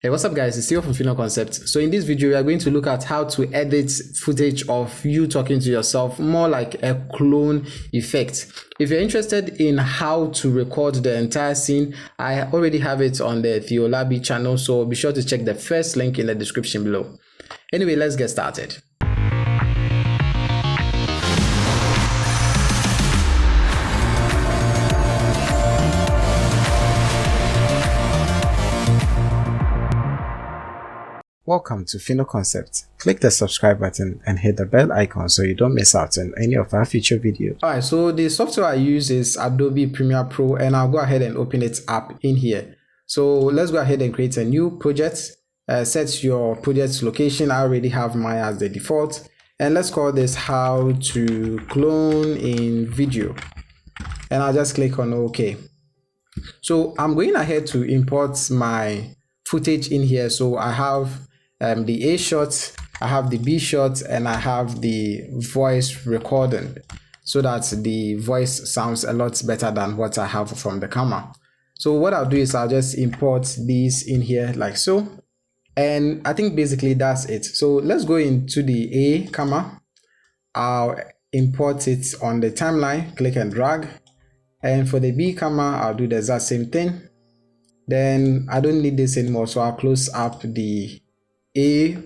Hey, what's up guys, it's Theo from Final Concept. So in this video, we are going to look at how to edit footage of you talking to yourself, more like a clone effect. If you're interested in how to record the entire scene, I already have it on the Theyo Larbi channel, so be sure to check the first link in the description below. Anyway, let's get started. Welcome to Final Concept. Click the subscribe button and hit the bell icon so you don't miss out on any of our future videos. Alright, so the software I use is Adobe Premiere Pro, and I'll go ahead and open it up in here. So let's go ahead and create a new project. Set your project's location. I already have mine as the default. And let's call this how to clone in video. And I'll just click on OK. So I'm going ahead to import my footage in here. So I have the A shot, I have the B shot, and I have the voice recording, so that the voice sounds a lot better than what I have from the camera. So what I'll do is I'll just import these in here like so, and I think basically that's it. So let's go into the A camera. I'll import it on the timeline, click and drag, and for the B camera I'll do the exact same thing. Then I don't need this anymore, so I'll close up the A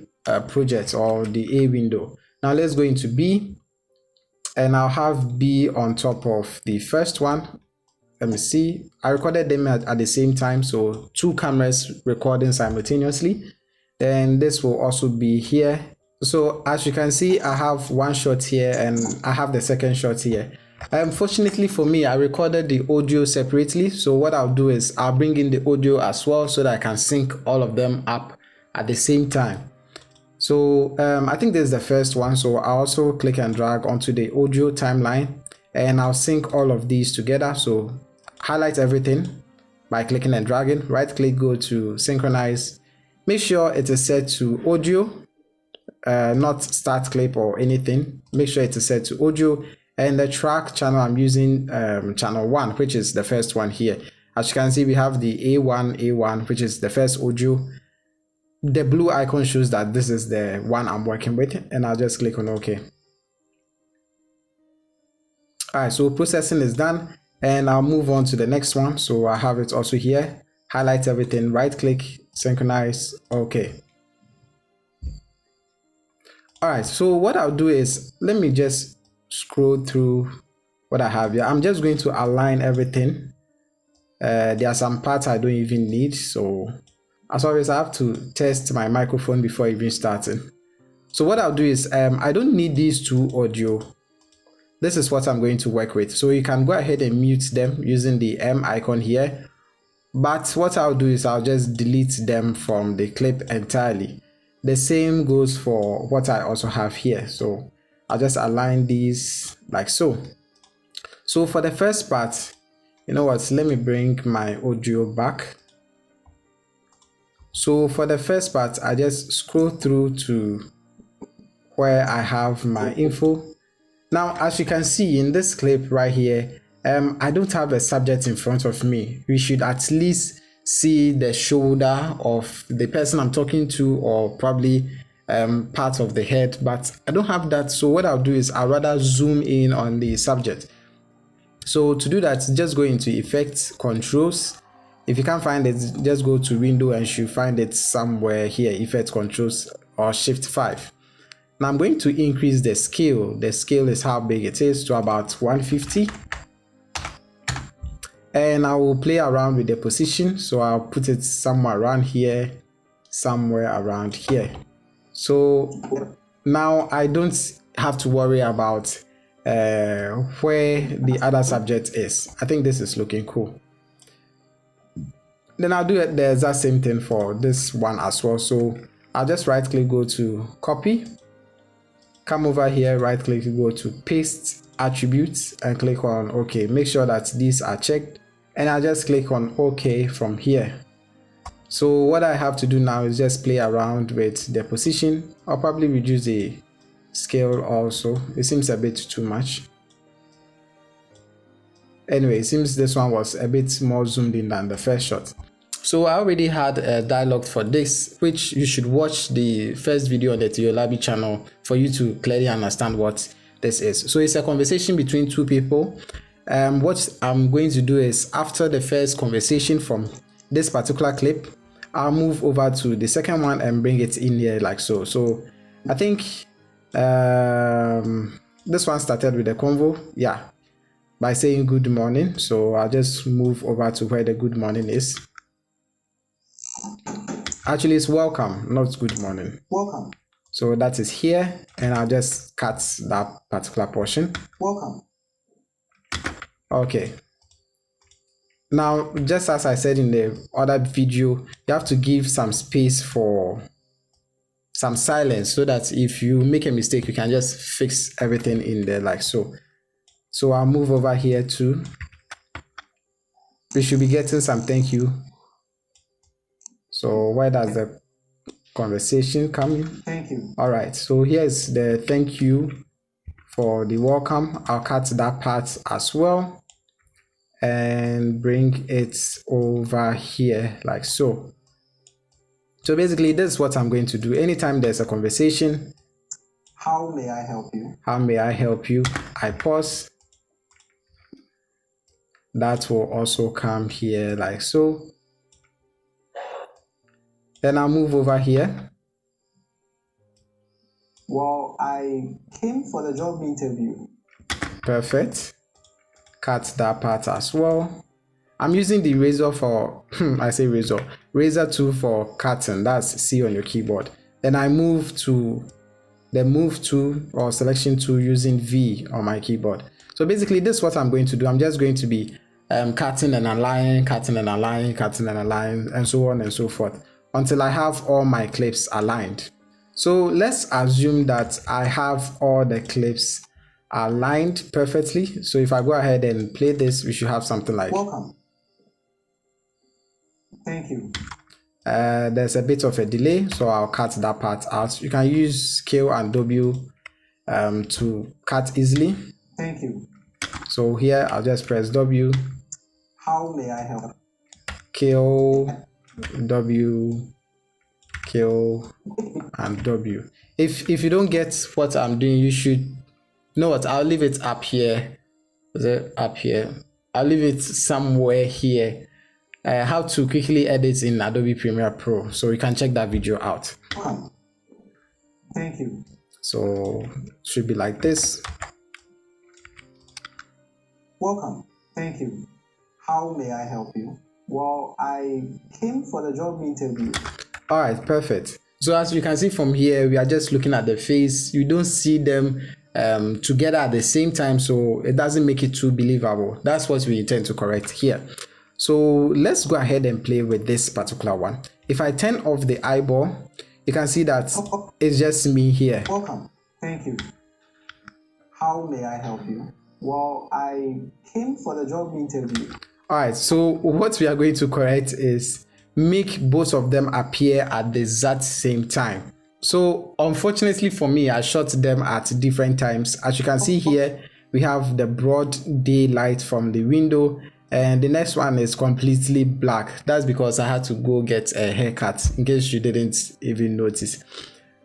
project or the A window. Now let's go into B, and I'll have B on top of the first one. Let me see, I recorded them at the same time, so two cameras recording simultaneously. Then this will also be here. So as you can see, I have one shot here and I have the second shot here. Fortunately for me, I recorded the audio separately, so what I'll do is I'll bring in the audio as well so that I can sync all of them up at the same time. So I think this is the first one, so I'll also click and drag onto the audio timeline, and I'll sync all of these together. So highlight everything by clicking and dragging, right click, go to synchronize, make sure it is set to audio, not start clip or anything. Make sure it is set to audio. And the track channel, I'm using channel 1, which is the first one here. As you can see, we have the A1, which is the first audio. The blue icon shows that this is the one I'm working with, and I'll just click on OK. Alright, so processing is done, and I'll move on to the next one. So I have it also here. Highlight everything, right click, synchronize, OK. Alright, so what I'll do is, let me just scroll through what I have here. I'm just going to align everything. There are some parts I don't even need, so as always I have to test my microphone before even starting. So what I'll do is I don't need these two audio. This is what I'm going to work with, so you can go ahead and mute them using the M icon here, but what I'll do is I'll just delete them from the clip entirely. The same goes for what I also have here, so I'll just align these like so. So for the first part, you know what, let me bring my audio back. So for the first part, I just scroll through to where I have my info. Now, as you can see in this clip right here, I don't have a subject in front of me. We should at least see the shoulder of the person I'm talking to, or probably part of the head, but I don't have that. So what I'll do is I'll rather zoom in on the subject. So to do that, just go into Effects, Controls. If you can't find it, just go to Window and you should find it somewhere here, Effects, Controls, or Shift 5. Now I'm going to increase the scale. The scale is how big it is, to about 150. And I will play around with the position. So I'll put it somewhere around here, somewhere around here. So now I don't have to worry about where the other subject is. I think this is looking cool. Then I'll do the exact same thing for this one as well. So I'll just right click, go to copy, come over here, right click, go to paste attributes, and click on OK. Make sure that these are checked, and I'll just click on OK from here. So what I have to do now is just play around with the position. I'll probably reduce the scale also. It seems a bit too much. Anyway, it seems this one was a bit more zoomed in than the first shot. So I already had a dialogue for this, which you should watch the first video on the Theyo Larbi channel for you to clearly understand what this is. So it's a conversation between two people. What I'm going to do is, after the first conversation from this particular clip, I'll move over to the second one and bring it in here like so. So I think this one started with a convo, yeah, by saying good morning. So I'll just move over to where the good morning is. Actually, it's welcome, not good morning. Welcome. So that is here, and I'll just cut that particular portion. Welcome. Okay. Now, just as I said in the other video, you have to give some space for some silence so that if you make a mistake, you can just fix everything in there like so. So I'll move over here too. We should be getting some thank you. So where does the conversation come in? Thank you. All right. So here's the thank you for the welcome. I'll cut that part as well and bring it over here like so. So basically, this is what I'm going to do. Anytime there's a conversation, how may I help you? How may I help you? I pause. That will also come here like so. Then I'll move over here. Well, I came for the job interview. Perfect. Cut that part as well. I'm using the razor for, I say razor tool for cutting. That's C on your keyboard. Then I move to the move tool or selection tool using V on my keyboard. So basically, this is what I'm going to do. I'm just going to be cutting and aligning, cutting and aligning, cutting and aligning, and so on and so forth, until I have all my clips aligned. So let's assume that I have all the clips aligned perfectly. So if I go ahead and play this, we should have something like welcome. Thank you. There's a bit of a delay, so I'll cut that part out. You can use K and W to cut easily. Thank you. So here I'll just press W. How may I help? K, W, K, and W. If you don't get what I'm doing, you should, you know what, I'll leave it up here. Is it up here? I'll leave it somewhere here. How to quickly edit in Adobe Premiere Pro, so you can check that video out. Thank you. So it should be like this. Welcome. Thank you. How may I help you? Well, I came for the job interview. All right, perfect. So as you can see from here, we are just looking at the face. You don't see them together at the same time, so it doesn't make it too believable. That's what we intend to correct here. So let's go ahead and play with this particular one. If I turn off the eyeball, you can see that it's just me here. Welcome. Thank you. How may I help you? Well, I came for the job interview. All right, so what we are going to correct is make both of them appear at the exact same time. So unfortunately for me, I shot them at different times. As you can see here, we have the broad daylight from the window, and the next one is completely black. That's because I had to go get a haircut, in case you didn't even notice.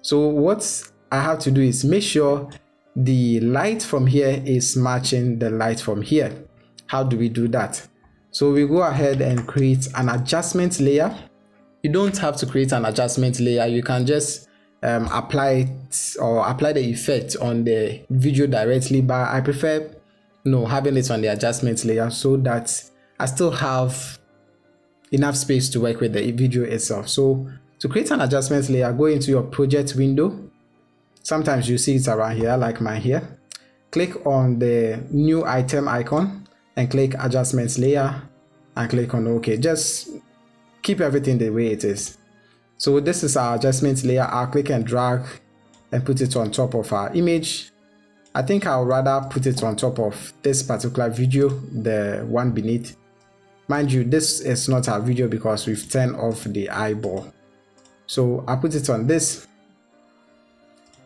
So what I have to do is make sure the light from here is matching the light from here. How do we do that? So we go ahead and create an adjustment layer. You don't have to create an adjustment layer. You can just apply it or apply the effect on the video directly, but I prefer having it on the adjustment layer so that I still have enough space to work with the video itself. So to create an adjustment layer, go into your project window. Sometimes you see it around here, like mine here. Click on the new item icon and click adjustments layer and click on OK. Just keep everything the way it is. So this is our adjustment layer. I'll click and drag and put it on top of our image. I think I'll rather put it on top of this particular video, the one beneath. Mind you, this is not our video because we've turned off the eyeball. So I'll put it on this.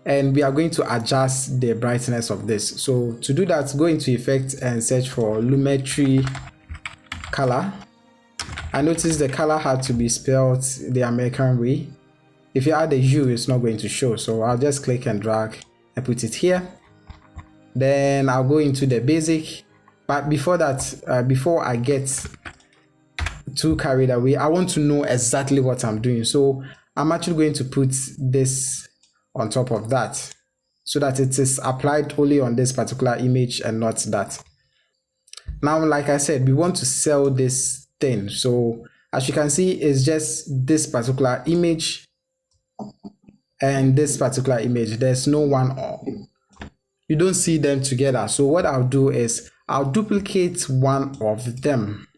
And we are going to adjust the brightness of this. So to do that, go into effect and search for Lumetri color. I noticed the color had to be spelled the American way. If you add a U, it's not going to show. So I'll just click and drag and put it here. Then I'll go into the basic. But before that, before I get too carried away, I want to know exactly what I'm doing. So I'm actually going to put this on top of that so that it is applied only on this particular image and not that. Now, like I said, we want to sell this thing. So as you can see, it's just this particular image and this particular image. There's no one, you don't see them together. So what I'll do is I'll duplicate one of them.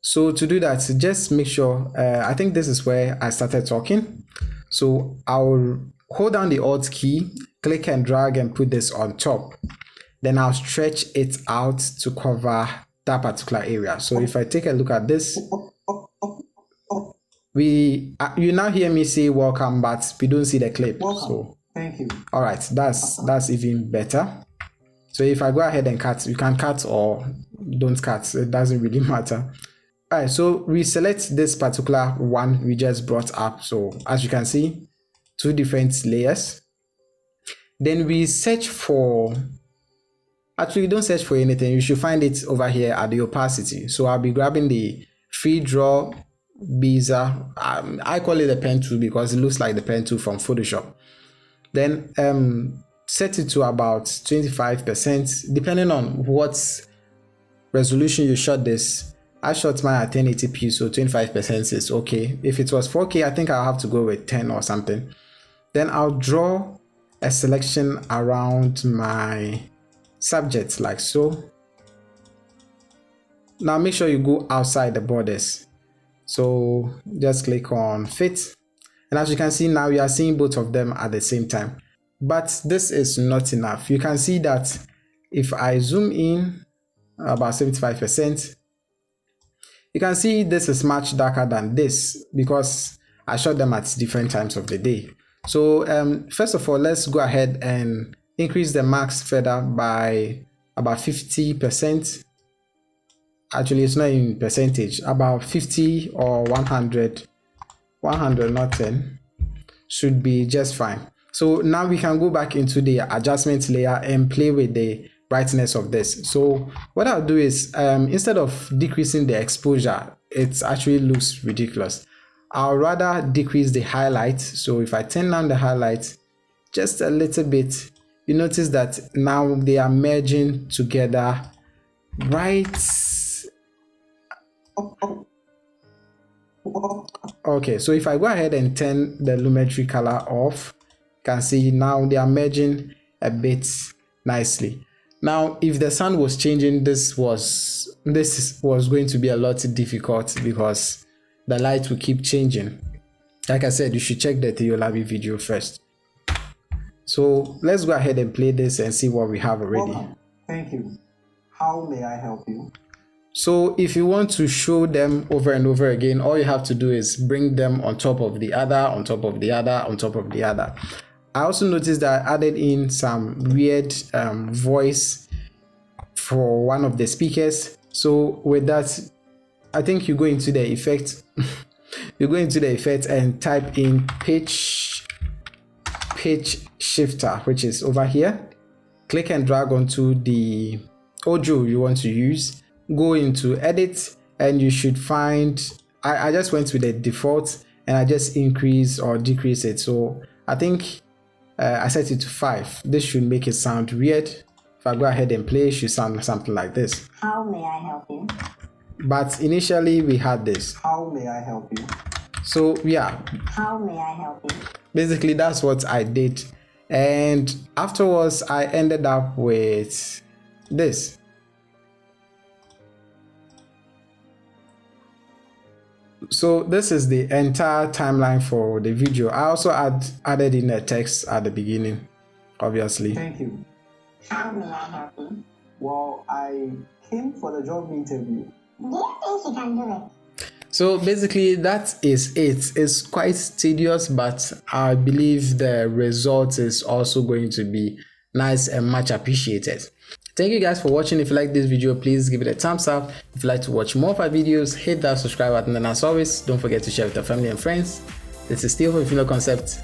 So to do that, just make sure, I think this is where I started talking. So I'll hold down the Alt key, click and drag and put this on top. Then I'll stretch it out to cover that particular area. So if I take a look at this, you now hear me say welcome, but we don't see the clip. Welcome. So thank you. All right, that's even better. So if I go ahead and cut, you can cut or don't cut, it doesn't really matter. All right, so we select this particular one we just brought up. So as you can see, two different layers. Then we search for, actually you don't search for anything, you should find it over here at the opacity. So I'll be grabbing the free draw bezier. I call it a pen tool because it looks like the pen tool from Photoshop. Then set it to about 25%, depending on what resolution you shot this. I shot mine at 1080p, so 25% is okay. If it was 4K, I think I'll have to go with 10 or something. Then I'll draw a selection around my subject like so. Now make sure you go outside the borders. So just click on fit. And as you can see, now you are seeing both of them at the same time. But this is not enough. You can see that if I zoom in about 75%, you can see this is much darker than this because I shot them at different times of the day. So first of all, let's go ahead and increase the max further by about 50%. Actually, it's not in percentage, about 50 or 100, not 10, should be just fine. So now we can go back into the adjustment layer and play with the brightness of this. So what I'll do is instead of decreasing the exposure, it actually looks ridiculous. I'll rather decrease the highlight. So if I turn down the highlight just a little bit, you notice that now they are merging together right. Okay, so if I go ahead and turn the lumetri color off, you can see now they are merging a bit nicely. Now, if the sun was changing, this was going to be a lot difficult because the light will keep changing. Like I said, you should check the Theyo Larbi video first. So let's go ahead and play this and see what we have already. Welcome. Thank you. How may I help you? So if you want to show them over and over again, all you have to do is bring them on top of the other, on top of the other, on top of the other. I also noticed that I added in some weird voice for one of the speakers. So with that, I think you go into the effect, you go into the effect and type in pitch shifter, which is over here. Click and drag onto the audio you want to use. Go into edit and you should find, I just went with the default and I just increase or decrease it. So I think I set it to 5. This should make it sound weird. If I go ahead and play, it should sound something like this. How may I help you? But initially we had this. How may I help you? So yeah. How may I help you? Basically that's what I did. And afterwards I ended up with this. So this is the entire timeline for the video. I also added in a text at the beginning, obviously. Thank you. How may I help you? Well, I came for the job interview. Do you think you can do it? So basically that is it. It's quite tedious, but I believe the result is also going to be nice and much appreciated. Thank you guys for watching. If you like this video, please give it a thumbs up. If you'd like to watch more of our videos, hit that subscribe button, and as always, don't forget to share with your family and friends. This is Theyo for Theyo Concept,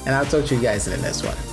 and I'll talk to you guys in the next one.